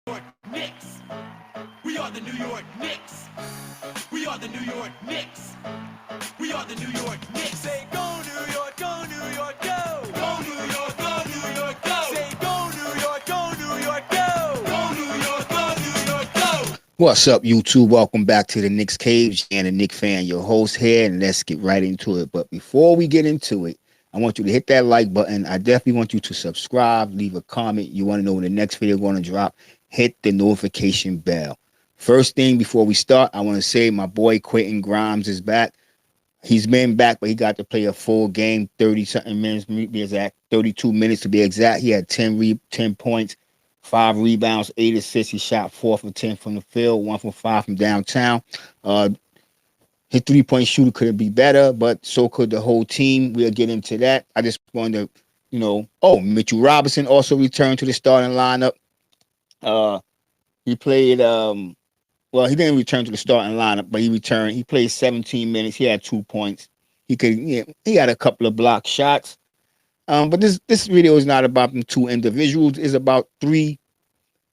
York Knicks. We are the New York Knicks. We are the New York Knicks. We are the New York Knicks. Say go New York, go New York, go. Go New York, go New York, go. Say go New York, go New York, go. Go New York, go New York, go. What's up, YouTube? Welcome back to the Knicks Cave. And a Knick fan, your host here, and let's get right into it. But before we get into it, I want you to hit that like button. I definitely want you to subscribe, leave a comment. You want to know when the next video is going to drop, hit the notification bell. First thing before we start, I want to say my boy Quentin Grimes is back. He's been back, but he got to play a full game, 30-something minutes, to be exact, 32 minutes to be exact. He had 10 points, 5 rebounds, 8 assists. He shot 4 for 10 from the field, 1 for 5 from downtown. His three-point shooter could be better, but so could the whole team. We'll get into that. I just wanted to, Mitchell Robinson also returned to the starting lineup. He played, he didn't return to the starting lineup, but he returned. He played 17 minutes. He had 2 points. He had a couple of block shots. But this video is not about them two individuals. It's about 3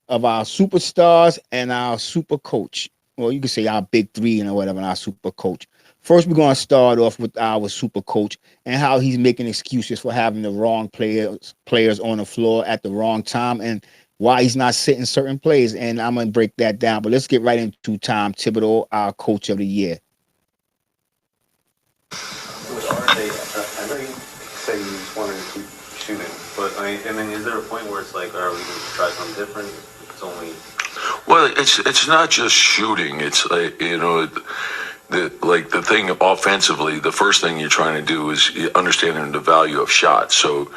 of our superstars and our super coach. Well, you could say our big 3 and whatever, and our super coach. First, we're going to start off with our super coach and how he's making excuses for having the wrong players on the floor at the wrong time and why he's not sitting certain players. And I'm going to break that down. But let's get right into Tom Thibodeau, our coach of the year. With RJ, I know you say you just wanted to keep shooting, but I mean, is there a point where it's like, are we going to try something different? It's only... Well, it's not just shooting. It's like, the thing offensively, the first thing you're trying to do is understanding the value of shots. So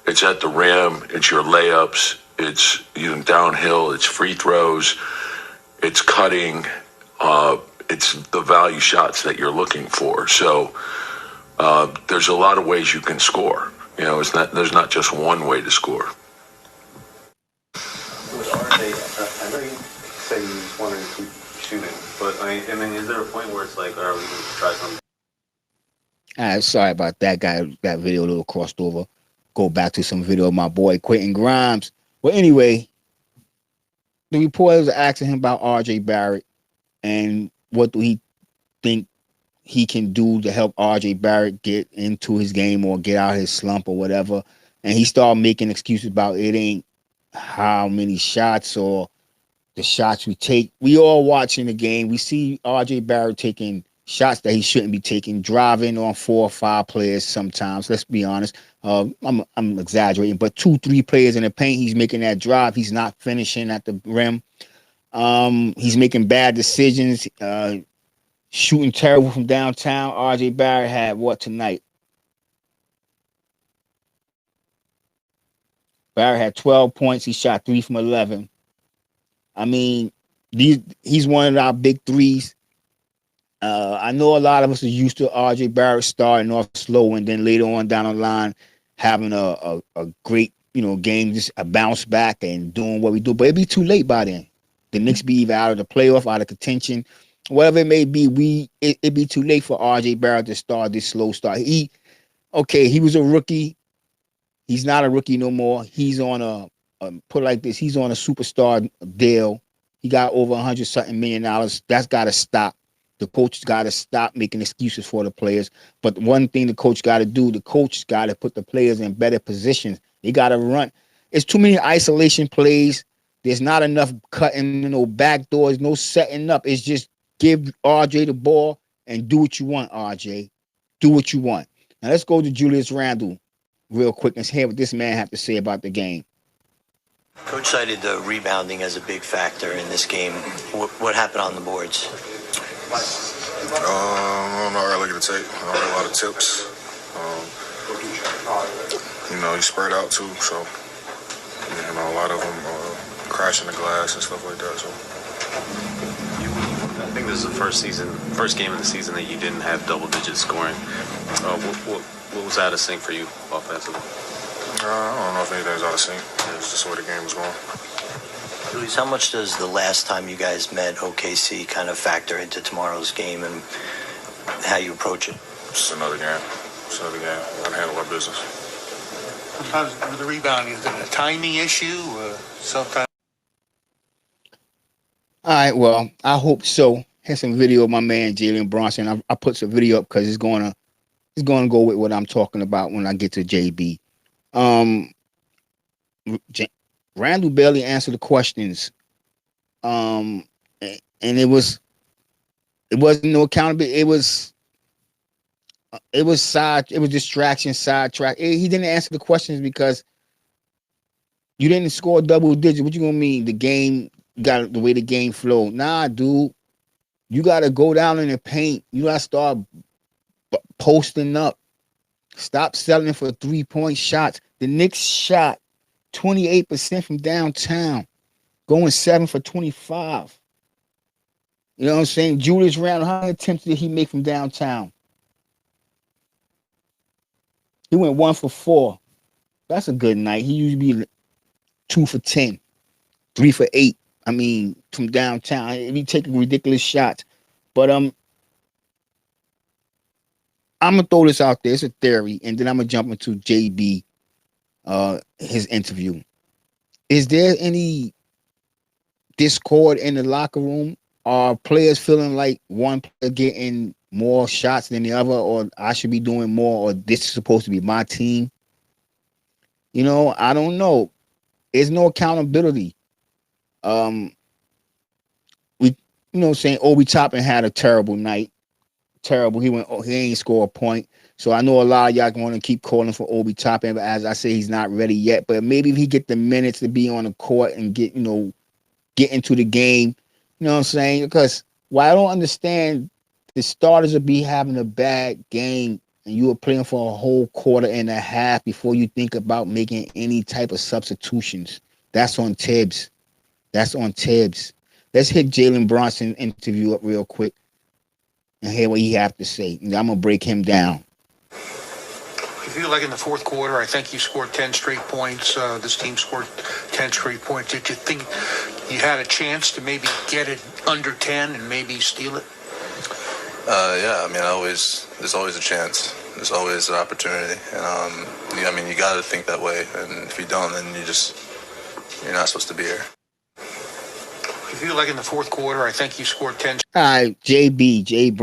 it's at the rim, it's your layups, it's downhill, it's free throws, it's cutting, it's the value shots that you're looking for. So there's a lot of ways you can score. There's not just one way to score. With RJ, I know you say you just wanted to keep shooting, but I mean, is there a point where it's like, are we going to try something? All right, sorry about that guy. That video a little crossed over. Go back to some video of my boy Quentin Grimes. Well, anyway, the reporters are asking him about RJ Barrett and what do he think he can do to help RJ Barrett get into his game or get out of his slump or whatever. And he started making excuses about it ain't how many shots or the shots we take. We all watching the game. We see RJ Barrett taking shots that he shouldn't be taking, driving on 4 or 5 players sometimes. Let's be honest. I'm exaggerating, but 2-3 players in the paint, he's making that drive. He's not finishing at the rim. He's making bad decisions, shooting terrible from downtown. RJ Barrett had what tonight? Barrett had 12 points. He shot 3 from 11. I mean, he's one of our big 3s. I know a lot of us are used to RJ Barrett starting off slow and then later on down the line having a great, game, just a bounce back and doing what we do. But it'd be too late by then. The Knicks be either out of the playoff, out of contention, whatever it may be. It'd be too late for RJ Barrett to start this slow start. He was a rookie. He's not a rookie no more. He's on put it like this, he's on a superstar deal. He got over $100-something million. That's got to stop. The coach got to stop making excuses for the players. But one thing the coach got to do, the coach got to put the players in better positions. They got to run. It's too many isolation plays. There's not enough cutting, back doors, no setting up. It's just give RJ the ball and do what you want, RJ. Do what you want. Now let's go to Julius Randle real quick and hear what this man have to say about the game. Coach cited the rebounding as a big factor in this game. What happened on the boards? I'm not really looking at the tape. I don't have a lot of tips. He spread out too, so a lot of them crashing the glass and stuff like that. So I think this is the first game of the season that you didn't have double-digit scoring. What was out of sync for you offensively? I don't know if anything's out of sync. It's just the way the game was going. Julius, how much does the last time you guys met OKC kind of factor into tomorrow's game and how you approach it? It's another game. We're going to handle our business. Sometimes with the rebounding, is it a timing issue? Sometimes. All right, well, I hope so. Here's some video of my man Jalen Brunson. I put some video up because it's gonna go with what I'm talking about when I get to JB. Um, J- Randle barely answered the questions. And it wasn't no accountability. It was distraction, sidetrack. He didn't answer the questions because you didn't score double digits. What you gonna mean? The game got the way the game flowed. Nah, dude. You gotta go down in the paint. You gotta start posting up. Stop settling for 3-point shots. The Knicks shot 28% from downtown, going 7 for 25. You know what I'm saying? Julius Randle, how many attempts did he make from downtown? He went 1 for 4. That's a good night. He usually be 2 for 10, 3 for 8. I mean, from downtown. He taking ridiculous shots. But I'm gonna throw this out there. It's a theory, and then I'm gonna jump into JB, his interview. Is there any discord in the locker room? Are players feeling like one player getting more shots than the other, or I should be doing more, or this is supposed to be my team? You know, I don't know. There's no accountability. We, saying Obi Toppin had a terrible night. Terrible. He ain't score a point. So I know a lot of y'all want to keep calling for Obi Toppin, but as I say, he's not ready yet. But maybe if he get the minutes to be on the court and get into the game, you know what I'm saying? Because I don't understand, the starters will be having a bad game and you were playing for a whole quarter and a half before you think about making any type of substitutions. That's on Tibbs. That's on Tibbs. Let's hit Jalen Brunson interview up real quick and hear what he have to say. I'm gonna break him down. I feel like in the fourth quarter, I think you scored 10 straight points. This team scored 10 straight points. Did you think you had a chance to maybe get it under 10 and maybe steal it? Yeah, I mean, there's always a chance. There's always an opportunity. And, you got to think that way. And if you don't, then you're not supposed to be here. I feel like in the fourth quarter, I think you scored 10. All right, Jalen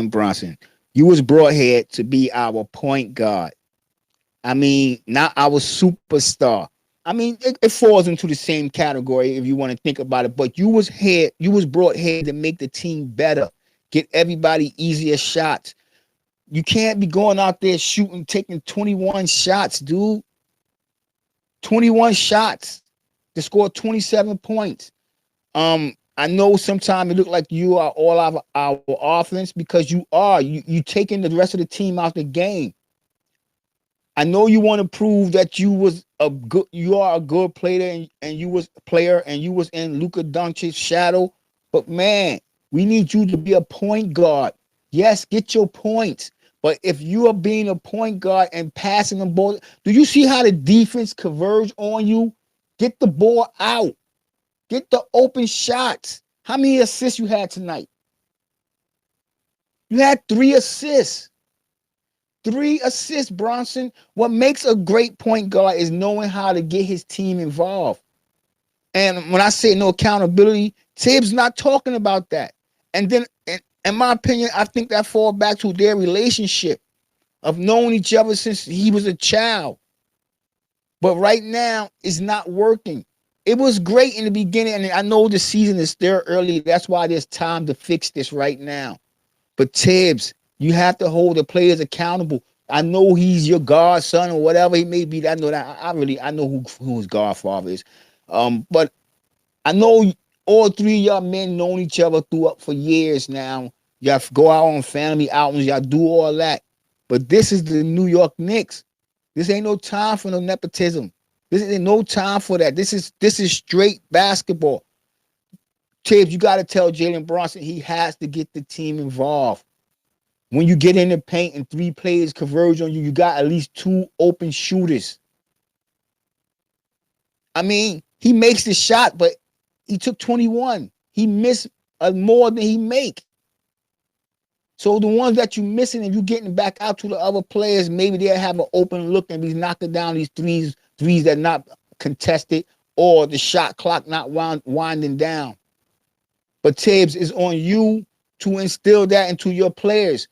Brunson. You was brought here to be our point guard. I mean, not our superstar. I mean, it falls into the same category if you want to think about it. But you was brought here to make the team better, get everybody easier shots. You can't be going out there shooting, taking 21 shots, dude. 21 shots to score 27 points. I know sometimes it look like you are all our offense because you are. You taking the rest of the team out the game. I know you want to prove that you are a good player and you was a player and you was in Luka Doncic's shadow. But man, we need you to be a point guard. Yes, get your points. But if you are being a point guard and passing the ball, do you see how the defense converge on you? Get the ball out. Get the open shots. How many assists you had tonight? You had 3 assists. 3 assists, Brunson. What makes a great point guard is knowing how to get his team involved. And when I say no accountability, Tibbs not talking about that. And then, in my opinion, I think that falls back to their relationship of knowing each other since he was a child. But right now, it's not working. It was great in the beginning, and I know the season is still early. That's why there's time to fix this right now. But Tibbs, you have to hold the players accountable. I know he's your godson or whatever he may be. I know that. I know who his godfather is. But I know all 3 of y'all men known each other for years now. Y'all go out on family outings. Y'all do all that. But this is the New York Knicks. This ain't no time for no nepotism. This ain't no time for that. This is straight basketball. Tibbs, you got to tell Jalen Brunson he has to get the team involved. When you get in the paint and 3 players converge on you, you got at least 2 open shooters. I mean, he makes the shot, but he took 21. He missed more than he make. So the ones that you missing and you getting back out to the other players, maybe they'll have an open look and be knocking down these threes that not contested, or the shot clock not winding down. But Tibbs, is on you to instill that into your players.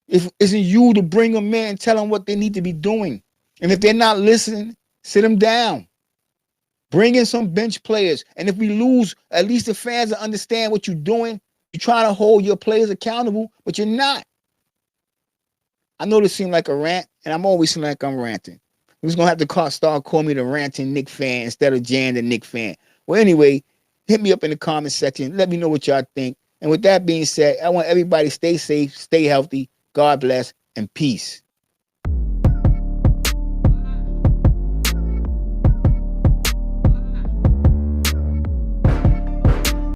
If isn't you to bring them in and tell them what they need to be doing. And if they're not listening, sit them down. Bring in some bench players. And if we lose, at least the fans will understand what you're doing. You're trying to hold your players accountable, but you're not. I know this seemed like a rant, and I'm always seem like I'm ranting. Who's gonna have to start calling me the ranting Knick fan instead of Jan the Knick fan? Well, anyway, hit me up in the comment section. Let me know what y'all think. And with that being said, I want everybody to stay safe, stay healthy. God bless, and peace.